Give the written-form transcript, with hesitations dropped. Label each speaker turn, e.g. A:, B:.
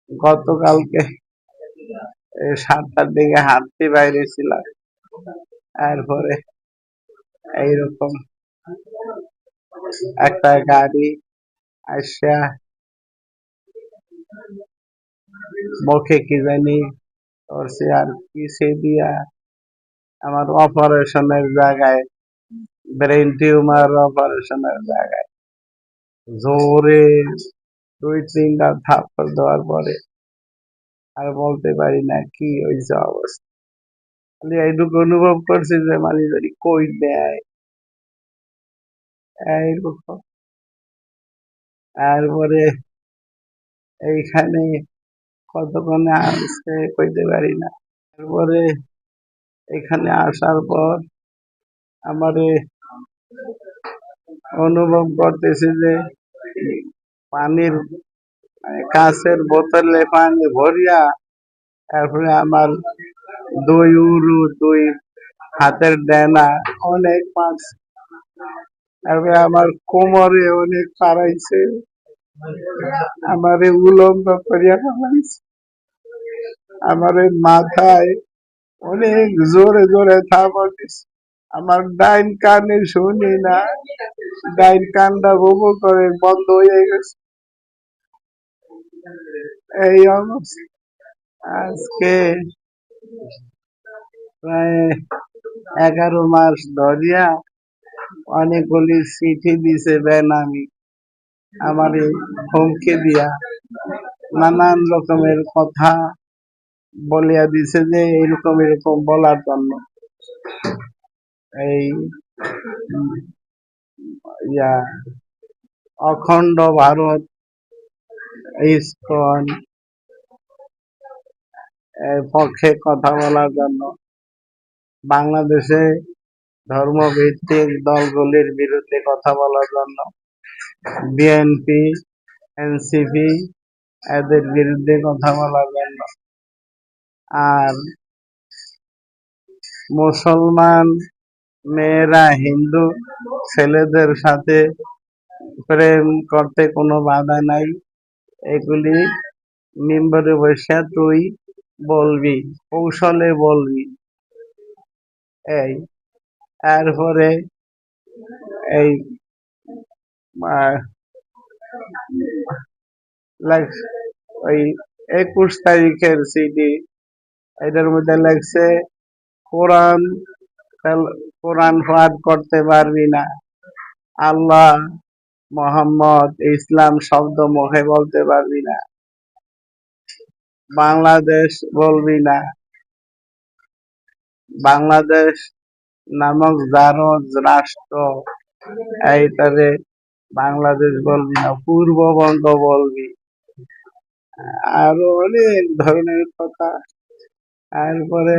A: গতকালকে 7টার দিকে হাঁটতে বাইরে ছিলাম, তারপরে এইরকম একটা গাড়ি আসা মুখে কি জানি করছে, আর পিছে দিয়া আমার অপারেশনের জায়গায়, ব্রেন টিউমার অপারেশনের জায়গায় জোরে 2-3টা থাপ্পড় দেওয়ার পরে আর বলতে পারি না কি হয়েছে অবস্থা। খালি এইটুকু অনুভব করছি যে মানে যদি কই দেয় এইরকম। তারপরে এইখানে কতক্ষণে আসছে কইতে পারি না। তারপরে এখানে আসার পর আমারে অনুভব করতেছি যে পানির কাঁচের বোতলে পানি ভরিয়া, তারপরে আমার দুই উরু, দুই হাতের ডেনা অনেক মাছ, তারপরে আমার কোমরে অনেক পাড়াইছে, আমারে উলঙ্গ করিয়া ফেলাইছে, আমার মাথায় অনেক জোরে জোরে থাপড় দিছে। আমার ডাইন কানে শুনি না, ডাইন কানটা বউ করে বন্ধ হয়ে গেছে। এই অবস্থা। আজকে প্রায় 11 মাস ধরিয়া অনেকগুলি চিঠি দিছে বেনামি, আমার হুমকি দিয়া নানান রকমের কথা বলিয়া দিছে যে এরকম এরকম বলার জন্য এই ইয়া অখণ্ড ভারত ইসকন এর পক্ষে কথা বলার জন্য, বাংলাদেশে ধর্মভিত্তিক দলগুলির বিরুদ্ধে কথা বলার জন্য, বিএনপি, এনসিপি এদের বিরুদ্ধে কথা বলার জন্য, আর মুসলমান মেয়েরা হিন্দু ছেলেদের সাথে প্রেম করতে কোনো বাধা নাই, এগুলি মিম্বরে বসে তুই বলবি, কৌশলে বলবি। এই তারপরে এই ওই 21 তারিখের সিডি, এটার মধ্যে লাগছে কোরআন কোরআন পাঠ করতে পারবি না, আল্লাহ, মোহাম্মদ, ইসলাম শব্দ মুখে বলতে পারবি না, বাংলাদেশ বলবি না, বাংলাদেশ নামক যারও রাষ্ট্র এইটারে বাংলাদেশ বলবি না, পূর্ববঙ্গ বলবি, আরো অনেক ধরনের কথা। তারপরে